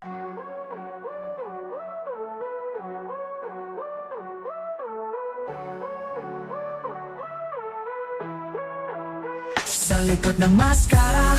Sa likod ng maskara,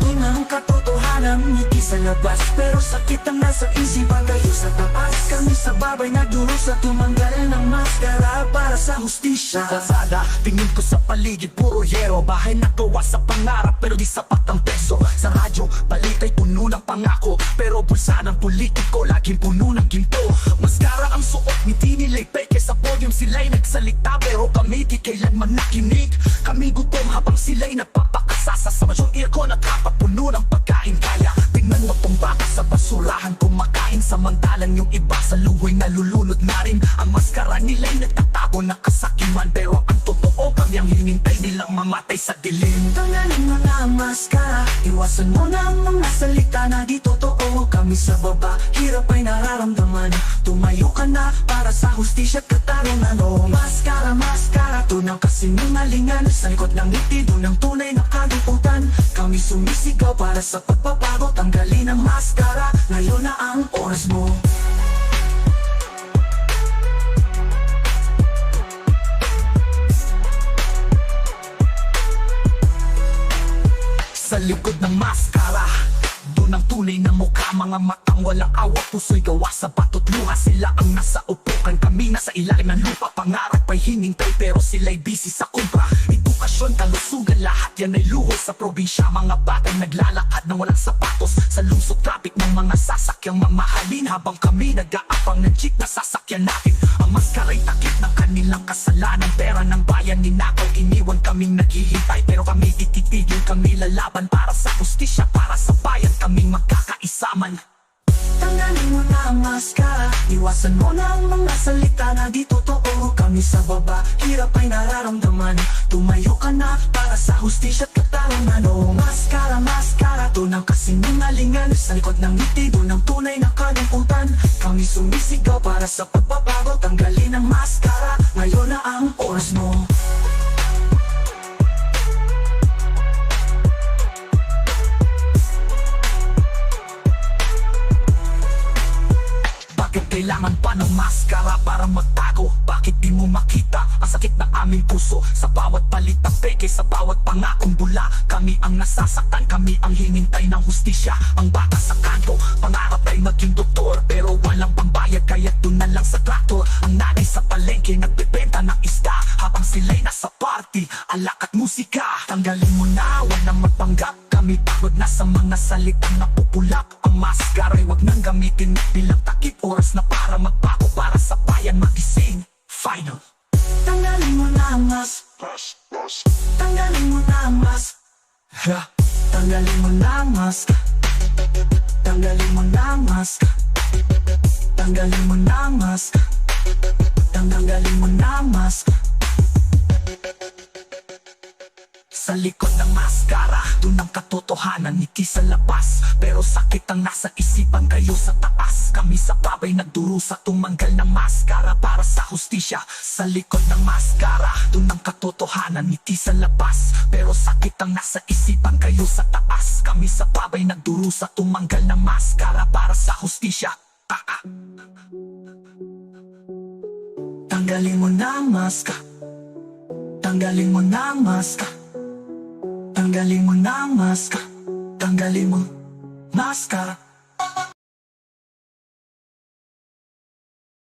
tunang katotohanan, ngiti sa labas, pero sakit ang nasa isipan, kayo sa taas. Kami sa babay nagdurusa, tumanggal ng maskara para sa hustisya. Kalsada, tingin ko sa paligid, puro yero. Bahay na gawa sa pangarap, pero di sapat ang peso. Sa radyo, balita'y puno ng pangako, pero bulsa ng politiko, laging puno ng ginto. Maskara ang suot, ngiti nila'y peke. Sa podium sila'y nagsalita, pero kami di kailanman nakinig. Kami gutom habang sila'y nagpapakasasa. Sa masyong aircon at kapat, puno ng pagkain. Kaya tingnan mo tong baka sa basurahan kumakain, samantalang yung iba sa luhoy nalulunod na rin. Ang maskara nila'y nagtatago na kasakiman, pero ang totoo kami ang hinintay nilang mamatay sa dilim. Tanggalin mo na ang maskara, iwasan mo na ang mga salita na di totoo. Kami sa baba, hirap ay nararamdaman. Tumayo ka na para sa hustisya at katarungan. Oh, maskara, maskara, tunang kasinungalingan. Sa likod ng ngiti, doon ang tunay na kaliputan. Kami sumisigaw para sa pagbabago. Tanggalin ang maskara, ngayon na ang oras mo. Sa likod ng maskara, doon ang tunay na mukha. Mga matang walang awa, puso'y gawa sa batot luha. Sila ang nasa upukan, kami nasa ilalim ng lupa. Pangarap ay hinintay, pero sila'y busy sa kumpra. Edukasyon, kalusugan, lahat yan ay luho. Sa probinsya, mga batay naglalakad ng walang sapatos. Sa lungsod, traffic ng mga sasakyang mamahalin, habang kami nag-aapang ng jeep na sasakyan natin. Ang maskara'y takip ng kanilang kasalanan. Pera ng bayan ninakaw, iniwan kaming naghihintay, pero kami tititigil, kami lalaban para sa hustisya, para sa bayan, kaming magkakaisaman. Tanggalin mo na ang maskara, iwasan mo na ang mga salita na di totoo. Kami sa baba, hirap ay nararamdaman. Tumayo ka na para sa hustisya at katarungan. Oh, maskara, maskara, tunang kasinungalingan. Sa likod ng ngiti, doon ang tunay na kalimutan. Kami sumisigaw para sa pagbabago. Tanggalin ang maskara, ngayon na ang oras mo. Kailangan pa ng maskara para magtago? Bakit di mo makita ang sakit ng aming puso? Sa bawat palit na peke, sa bawat pangakong bula, kami ang nasasaktan, kami ang hinintay ng hustisya. Ang bata sa kanto, pangarap ay maging doktor, pero walang pambayad, kaya doon na lang sa traktor. Ang nanay sa palengke, nagbebenta ng isda, habang sila'y nasa party, alak at musika. Tanggalin mo na, wag nang magpanggap, kami pagod na sa mga salitang napupulak. Ang maskara'y wag nang gamitin bilang takip, oras na para magbago, para sa bayan magising. Final. Tanggalin mo na ang tanggalin mo na ang tanggalin mo na ang tanggalin mo na ang tanggalin mo na ang tanggalin mo na ang Sa likod ng maskara, doon ang katotohanan, ngiti sa labas, pero sakit ang nasa isipan, kayo sa taas. Kami sa babay nagdurusa, tumanggal ng maskara para sa hustisya. Sa likod ng maskara, doon ang katotohanan, ngiti sa labas, pero sakit ang nasa isipan, kayo sa taas. Kami sa babay nagdurusa, tumanggal ng maskara para sa hustisya. Tanggalin mo na ang maska, tanggalin mo na ang maska, tanggalin mo na ang maska, tanggalin mo maskara.